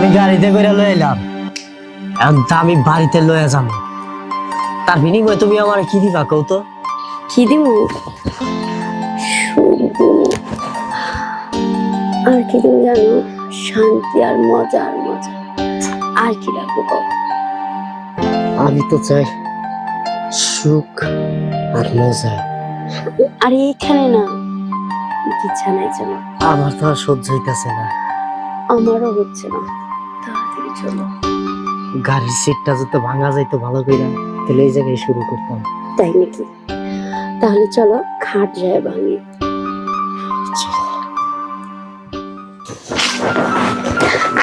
আমি গাড়িতে করে লয়ে এলাম, এখন তা আমি বাড়িতে লয়ে যাব। তার বিনিময়ে তুমি আমার কি দিবা কও তো? কি দিব? আর কি দিব জানো? শান্তি আর মজা আর মজা। আর কি রাখবো কও? আমি তো চাই সুখ আর মজা। আর এইখানে না ইচ্ছা নাই চলো। আমার তো আর সহ্য হইতেছে না। আমারও হচ্ছে না, তাড়াতাড়ি চলো। গাড়ির সিটটা যদি ভাঙা যাইতো ভালো করে, তাহলে এই জায়গায় শুরু করতাম। তাই নাকি? তাহলে চলো খাট যায় ভাঙি।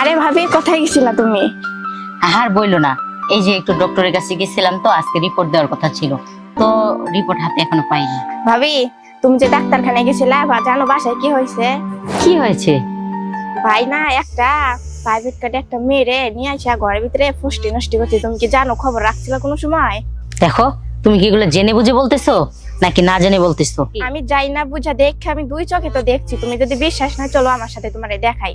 আরে ভাবি, কোথায় গেছিলা তুমি? আর বইলো না, এই যে একটু ডক্টরের কাছে গেছিলাম, তো আজকে রিপোর্ট দেওয়ার কথা ছিল, তো রিপোর্ট হাতে এখনো পাইনি। ভাবি, তুমি যে ডাক্তারখানায় গেছিলা, বা জানো বাসায় কি হয়েছে? কি হয়েছে? ভাই না একটা প্রাইভেট কার্ডে একটা মেয়েরে নিয়ে আসা ঘরের ভিতরে ফুষ্টি নষ্টি করছে। তুমি কি জানো? খবর রাখছিল কোনো সময়? দেখো, তুমি কি এগুলো জেনে বুঝে বলতেছো নাকি না জেনে বলতেছো? আমি যাই না বুঝা দেখে, আমি দুই চোখে তো দেখছি। তুমি যদি বিশ্বাস না, চলো আমার সাথে তোমারে দেখাই।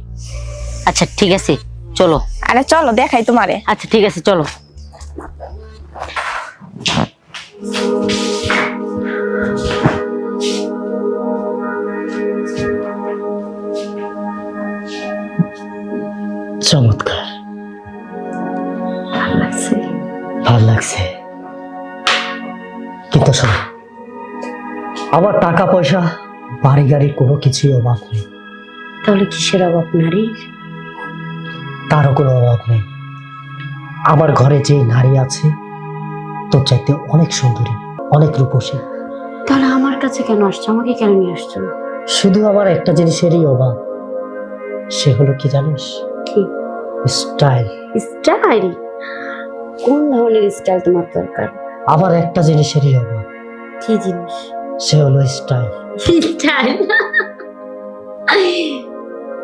আচ্ছা ঠিক আছে, চলো। আরে চলো দেখাই তোমারে। আচ্ছা ঠিক আছে, চলো। চমৎকার, ভালো লাগছে? ভালো লাগছে, কিন্তু শোনো, আমার টাকা পয়সা বাড়ি গাড়ির কোনো কিছুই অভাব নেই। তাহলে কিসের অভাব নারীর? তারও কোনো অভাব নেই। আমার ঘরে যে নারী আছে তোর চাইতে অনেক সুন্দরী, অনেক রূপসী। তাহলে আমার কাছে কেন আসছো? আমাকে কেন নিয়ে আসছো? শুধু আমার একটা জিনিসেরই অভাব, সে হলো কি জানিস? কি? স্টাইল। স্টাইল? কোন ধরনের স্টাইল তোমার দরকার? আমার একটা জিনিসেরই অভাব, কি জিনিস? সে হলো স্টাইল। স্টাইল?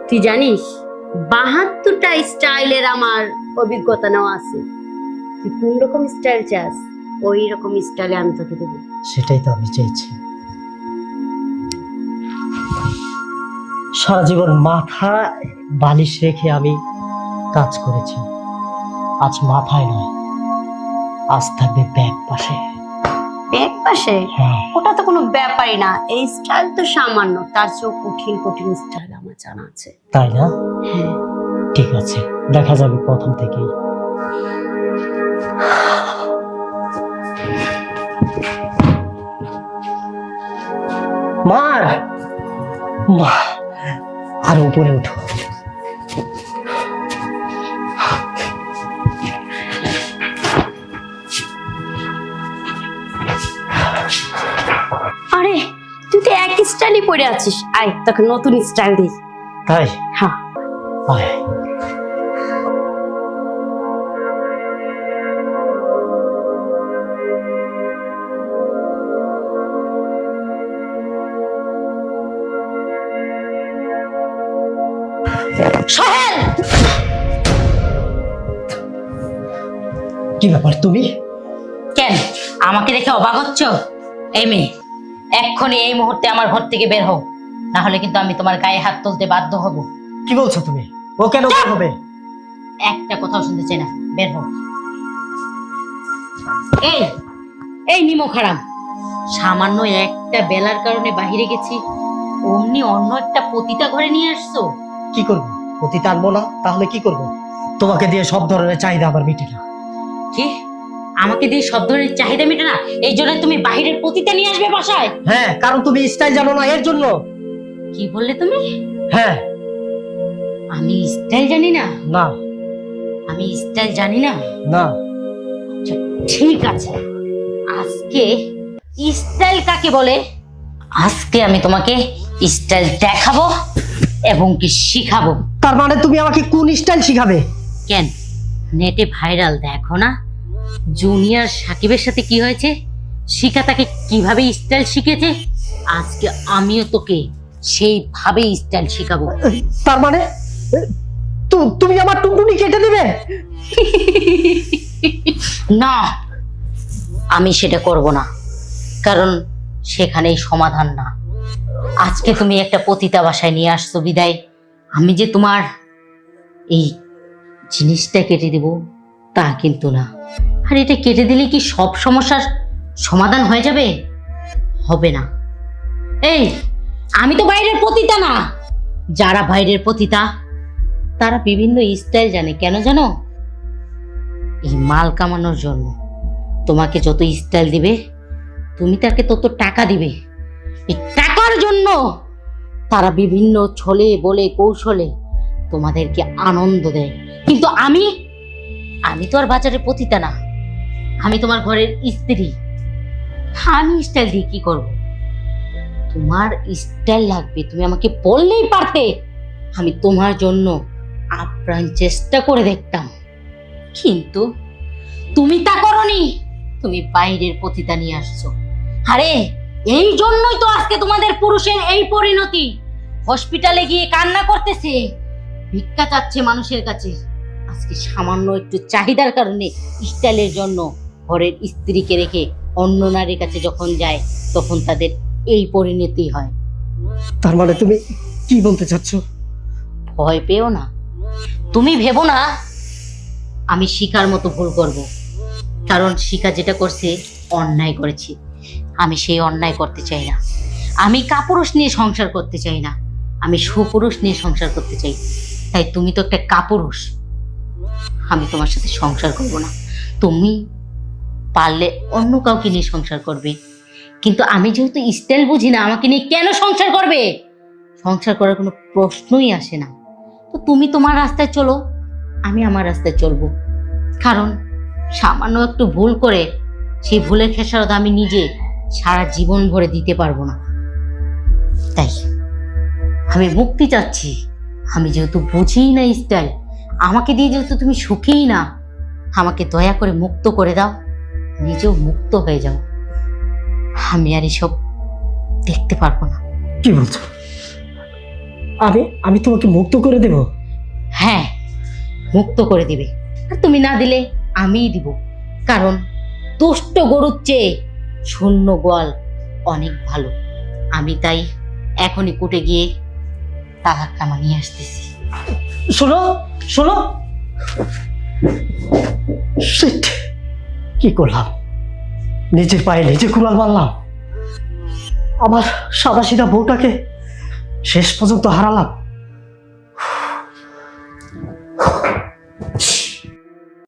তুই জানিস 72টা স্টাইলের আমার অভিজ্ঞতা নেওয়া আছে। তুই কোন রকম স্টাইল চাস, ওই রকম স্টাইলে আমি তোকে দেবো। সেটাই তো আমি চাইছি। সারা জীবন মাথা বালিশ রেখে আমি কাজ করেছি, আজ মাথায় নয়, আজ থাকবে ব্যাগ পাশে। ব্যাগ পাশে? হ্যাঁ। ওটা তো কোনো ব্যাপারই না। এই স্টাইল তো সামান্য, তার চেয়েও কঠিন কঠিন স্টাইল আমার জানা আছে। তাই না? হ্যাঁ। ঠিক আছে, দেখা যাবে প্রথম থেকেই। মার মা, আর উপরে উঠো। আরে তুই তো এক স্টাইলই পরে আছিস, আয় তোকে নতুন স্টাইল দিই। তাই? হ্যাঁ। আয়। সোহেল! কি ব্যাপার তুমি? কেন আমাকে দেখে অবাক হচ্ছ? এই মেয়ে, এক্ষুনি এই মুহূর্তে আমার ঘর থেকে বের হও, না হলে কিন্তু আমি তোমার গায়ে হাত তুলতে বাধ্য হব। কি বলছো তুমি? ও কেন বের হবে? একটা কথাও শুনতে চাই না, বের হও। এই এই নিমো খারাপ, সামান্য একটা বেলার কারণে বাহিরে গেছি, অমনি অন্য একটা পতিতা ঘরে নিয়ে আসছো। কি করবো? অতি টানবো না? তাহলে কি করব? তোমাকে দিয়ে সব ধরনের চাহিদা আমার মিটে না। কি? আমাকে দিয়ে সব ধরনের চাহিদা মেটে না, এই জন্য তুমি বাহিরের পতিতা নিয়ে আসবে বাসায়? হ্যাঁ, কারণ তুমি স্টাইল জানো না, এর জন্য। কি বললে তুমি? হ্যাঁ। আমি স্টাইল জানি না? না। আমি স্টাইল জানি না? না। আচ্ছা, ঠিক আছে, আজকে স্টাইল কাকে বলে আজকে আমি তোমাকে স্টাইল দেখাবো এবং কি শিখাবো। তার মানে তুমি আমাকে কোন স্টাইল শিখাবে? কেন, নেটে ভাইরাল দেখো না, জুনিয়র সাকিবের সাথে কি হয়েছে, শিখা তাকে কিভাবে স্টাইল শিখেছে, আজকে আমিও তোকে সেইভাবে স্টাইল শিখাবো। তার মানে তুমি আমার টুনটুনি কেটে দেবে? না, আমি সেটা করব না, কারণ সেখানেই সমাধান না। আজকে তুমি একটা পতিতা বাসায় নিয়ে আসছো বিদায় আমি যে তোমার এই জিনিসটা কেটে দেব তা কিন্তু না। আর এটা কেটে দিলে কি সব সমস্যার সমাধান হয়ে যাবে? হবে না। এই, আমি তো বাইরের পতিতা না। যারা বাইরের পতিতা তারা বিভিন্ন স্টাইল জানে। কেন জানো? এই মাল কামানোর জন্য। তোমাকে যত স্টাইল দিবে তুমি তাকে তত টাকা দিবে। এই টাকার জন্য তারা বিভিন্ন ছলে বলে কৌশলে তোমাদেরকে আনন্দ দেয়। কিন্তু আমি তো আর বাজারে পতিতা না। আমি তোমার ঘরের স্ত্রী। আমি স্টাইল দিয়ে কি করব? তোমার স্টাইল লাগবে, তুমি আমাকে বললেই পারতে। আমি তোমার জন্য আপ্রাণ চেষ্টা করে দেখতাম, কিন্তু তুমি তা করনি। তুমি বাইরের পতিতা নিয়ে আসছো। আরে এই জন্যই তো আজকে তোমাদের পুরুষের এই পরিণতি। হসপিটালে গিয়ে কান্না করতেছে, ভিক্ষা চাচ্ছে মানুষের কাছে। আজকে সামান্য একটু চাহিদার কারণে, স্টাইলের জন্য ঘরের স্ত্রীকে রেখে অন্য নারীর কাছে যখন যায় তখন তাদের এই পরিণতি হয়। তার মানে তুমি কি বলতে চাচ্ছ? ভয় পেও না। তুমি ভেবো না আমি শিখার মতো ভুল করব, কারণ শিখা যেটা করছে অন্যায় করেছি। আমি সেই অন্যায় করতে চাই না। আমি কাপুরুষ নিয়ে সংসার করতে চাই না, আমি সুপুরুষ নিয়ে সংসার করতে চাই। তাই তুমি তো একটা কাপুরুষ, আমি তোমার সাথে সংসার করব না। তুমি পারলে অন্য কাউকে নিয়ে সংসার করবে, কিন্তু আমি যেহেতু স্টাইল বুঝি না, আমাকে নিয়ে কেন সংসার করবে? সংসার করার কোনো প্রশ্নই আসে না। তো তুমি তোমার রাস্তায় চলো, আমি আমার রাস্তায় চলবো। কারণ সামান্য একটু ভুল করে সেই ভুলের খেসারত আমি নিজে সারা জীবন ভরে দিতে পারবো না। তাই আমি মুক্তি চাচ্ছি। আমি যেহেতু বুঝিই না স্টাইল, আমাকে দিয়ে যেহেতু তুমি সুখেই না, আমাকে দয়া করে মুক্ত করে দাও, নিজেও মুক্ত হয়ে যাও। আমি আর এসব দেখতে পারবো না। কি বলছো? আমি তোমাকে মুক্ত করে দেব? হ্যাঁ, মুক্ত করে দিবে। আর তুমি না দিলে আমিই দিব। কারণ দুষ্ট গরুর চেয়ে শূন্য গোয়াল অনেক ভালো। আমি তাই এখনই কুটে গিয়ে তালাকনামা নিয়ে আসতেছি। শোনো শোনো, শিট, কি করলাম? নিজের পায়ে নিজে কুড়াল মারলাম। আমার সাদাসিধা বউটাকে শেষ পর্যন্ত হারালাম।